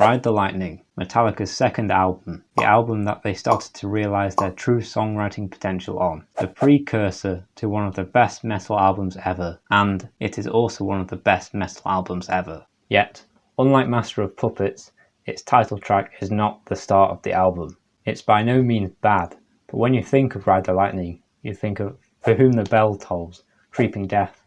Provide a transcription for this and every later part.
Ride the Lightning, Metallica's second album, the album that they started to realise their true songwriting potential on, the precursor to one of the best metal albums ever, and it is also one of the best metal albums ever. Yet, unlike Master of Puppets, its title track is not the start of the album. It's by no means bad, but when you think of Ride the Lightning, you think of For Whom the Bell Tolls, Creeping Death,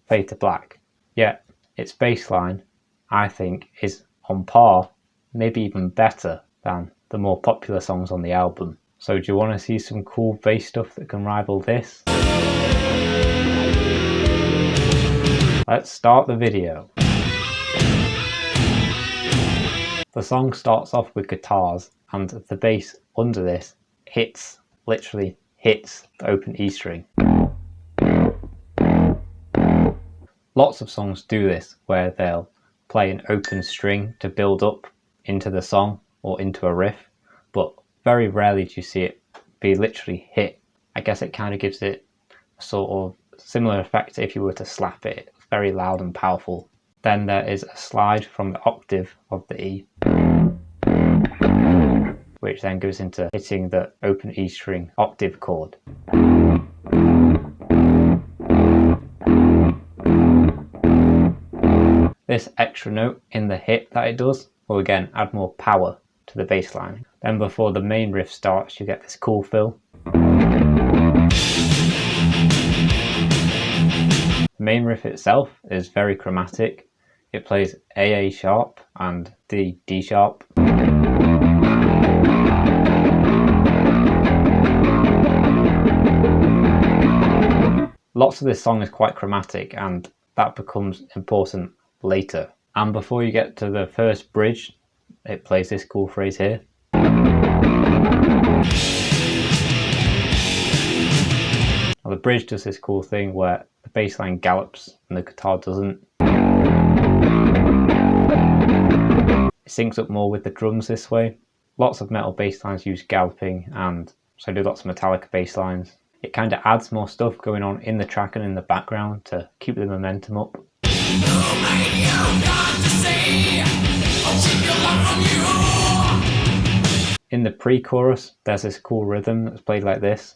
Fade to Black. Yet, its bass line, I think, is on par, maybe even better than the more popular songs on the album. So do you want to see some cool bass stuff that can rival this? Let's start the video. The song starts off with guitars, and the bass under this literally hits the open E string. Lots of songs do this, where they'll play an open string to build up into the song or into a riff, but very rarely do you see it be literally hit. I guess it kind of gives it a sort of similar effect if you were to slap it. It's very loud and powerful. Then there is a slide from the octave of the E, which then goes into hitting the open E string octave chord. This extra note in the hit that it does will again add more power to the bass line. Then before the main riff starts, you get this cool fill. The main riff itself is very chromatic. It plays A sharp and D sharp. Lots of this song is quite chromatic, and that becomes important later. And before you get to the first bridge, it plays this cool phrase here. Now the bridge does this cool thing where the bass line gallops and the guitar doesn't. It syncs up more with the drums this way. Lots of metal bass lines use galloping, and so do lots of Metallica bass lines. It kind of adds more stuff going on in the track and in the background to keep the momentum up. In the pre-chorus, there's this cool rhythm that's played like this.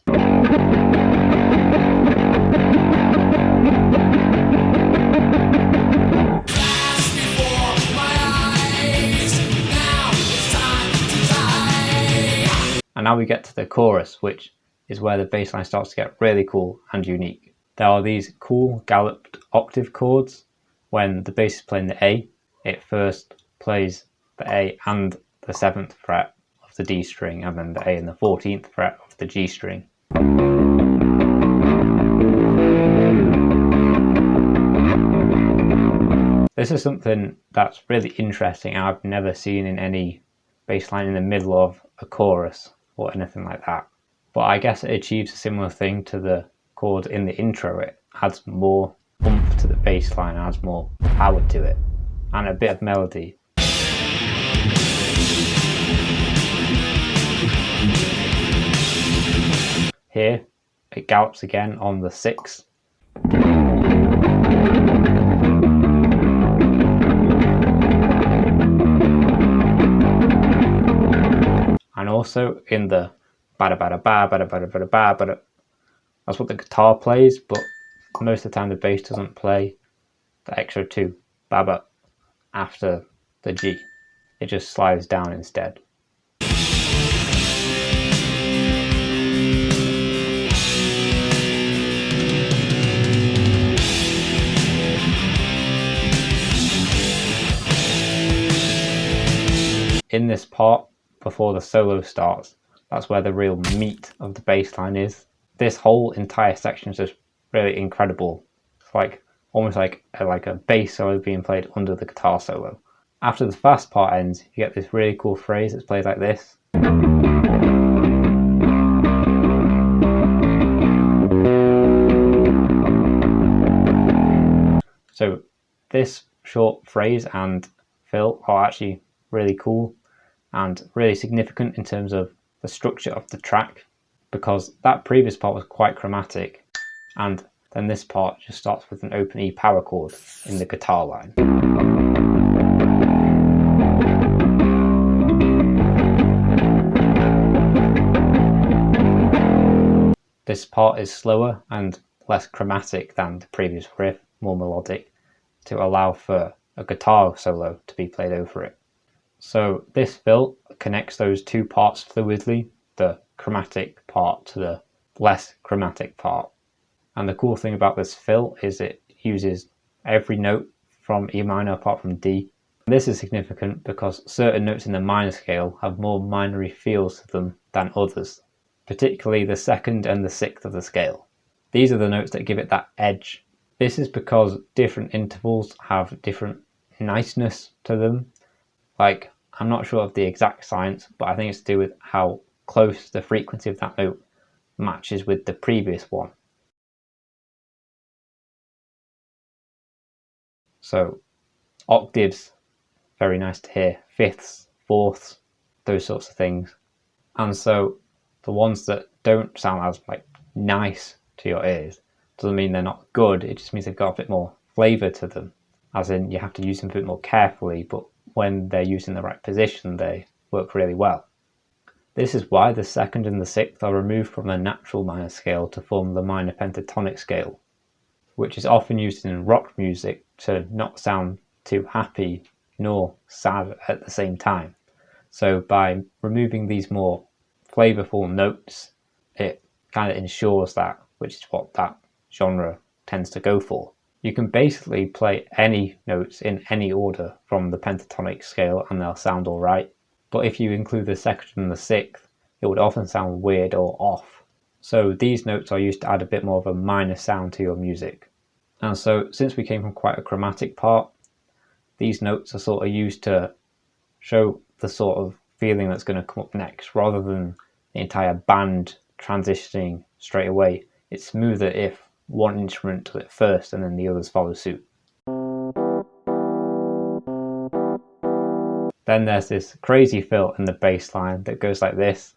And now we get to the chorus, which is where the bass line starts to get really cool and unique. There are these cool galloped octave chords. When the bass is playing the A, it first plays the A and the 7th fret of the D string, and then the A and the 14th fret of the G string. This is something that's really interesting, and I've never seen in any bass line in the middle of a chorus or anything like that. But I guess it achieves a similar thing to the chord in the intro. It adds more oomph to the bass line, adds more power to it, and a bit of melody. Here, it gallops again on the 6th. And also in the bada bada ba bada bada bada ba bada. That's what the guitar plays, but most of the time the bass doesn't play the extra 2 ba after the G. It just slides down instead. In this part, before the solo starts, that's where the real meat of the bass line is. This whole entire section is just really incredible. It's like almost like a bass solo being played under the guitar solo. After the fast part ends, you get this really cool phrase that's played like this. So this short phrase and fill are actually really cool and really significant in terms of the structure of the track, because that previous part was quite chromatic, and then this part just starts with an open E power chord in the guitar line. This part is slower and less chromatic than the previous riff, more melodic, to allow for a guitar solo to be played over it. So this fill connects those two parts fluidly, the chromatic part to the less chromatic part. And the cool thing about this fill is it uses every note from E minor apart from D. This is significant because certain notes in the minor scale have more minory feels to them than others, particularly the second and the sixth of the scale. These are the notes that give it that edge. This is because different intervals have different niceness to them. Like, I'm not sure of the exact science, but I think it's to do with how close the frequency of that note matches with the previous one. So octaves, very nice to hear, fifths, fourths, those sorts of things. And so the ones that don't sound as nice to your ears doesn't mean they're not good, it just means they've got a bit more flavour to them, as in you have to use them a bit more carefully, but when they're used in the right position they work really well. This is why the second and the sixth are removed from the natural minor scale to form the minor pentatonic scale, which is often used in rock music to not sound too happy nor sad at the same time. So by removing these more flavourful notes, it kind of ensures that, which is what that genre tends to go for. You can basically play any notes in any order from the pentatonic scale and they'll sound alright, but if you include the second and the sixth, it would often sound weird or off. So these notes are used to add a bit more of a minor sound to your music. And so since we came from quite a chromatic part, these notes are sort of used to show the sort of feeling that's going to come up next, rather than the entire band transitioning straight away. It's smoother if one instrument does it first and then the others follow suit. Then there's this crazy fill in the bass line that goes like this.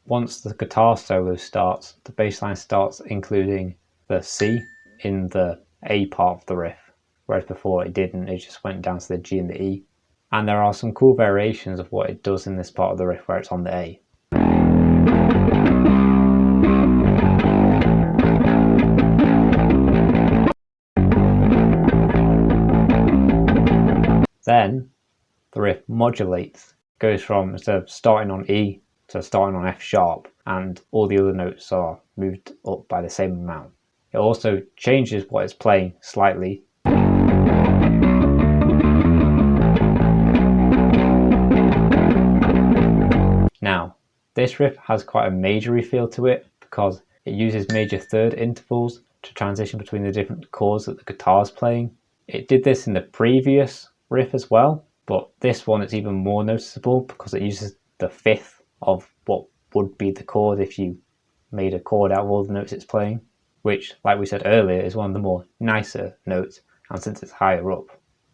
Once the guitar solo starts, the bass line starts including the C in the A part of the riff, whereas before it didn't, it just went down to the G and the E. And there are some cool variations of what it does in this part of the riff where it's on the A. Then the riff modulates, goes from instead of starting on E to starting on F sharp, and all the other notes are moved up by the same amount. It also changes what it's playing slightly. Now, this riff has quite a majory feel to it because it uses major third intervals to transition between the different chords that the guitar is playing. It did this in the previous riff as well, but this one is even more noticeable because it uses the fifth of what would be the chord if you made a chord out of all the notes it's playing, which, like we said earlier, is one of the more nicer notes, and since it's higher up,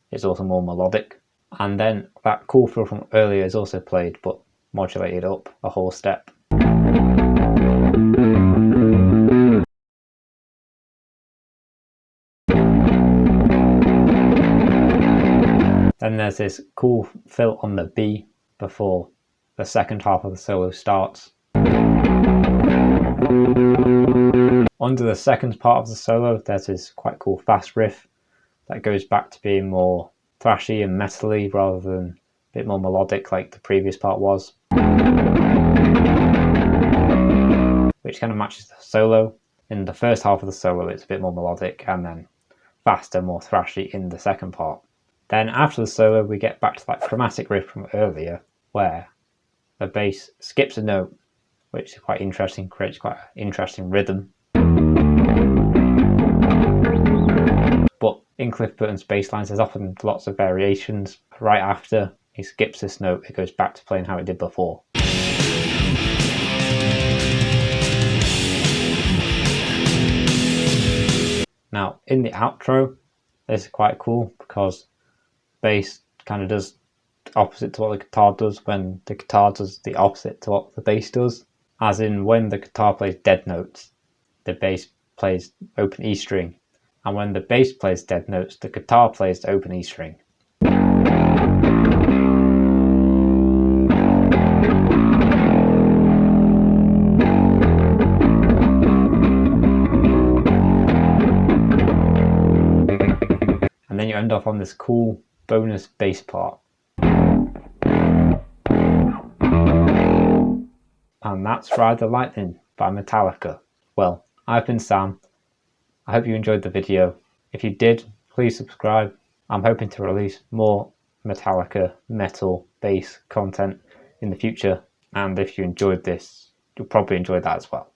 it's also more melodic. And then that cool fill from earlier is also played, but modulated up a whole step. Then there's this cool fill on the B before the second half of the solo starts. Under the second part of the solo, there's this quite cool fast riff that goes back to being more thrashy and metally rather than a bit more melodic like the previous part was, which kind of matches the solo. In the first half of the solo it's a bit more melodic and then faster, more thrashy in the second part. Then after the solo we get back to that chromatic riff from earlier where the bass skips a note, which is quite interesting, creates quite an interesting rhythm. But in Cliff Burton's bass lines there's often lots of variations. Right after he skips this note, it goes back to playing how it did before. Now in the outro, this is quite cool because bass kind of does opposite to what the guitar does when the guitar does the opposite to what the bass does. As in, when the guitar plays dead notes, the bass plays open E string, and when the bass plays dead notes, the guitar plays the open E string. then you end off on this cool bonus bass part. And that's Ride the Lightning by Metallica. Well, I've been Sam. I hope you enjoyed the video. If you did, please subscribe. I'm hoping to release more Metallica metal bass content in the future, and if you enjoyed this, you'll probably enjoy that as well.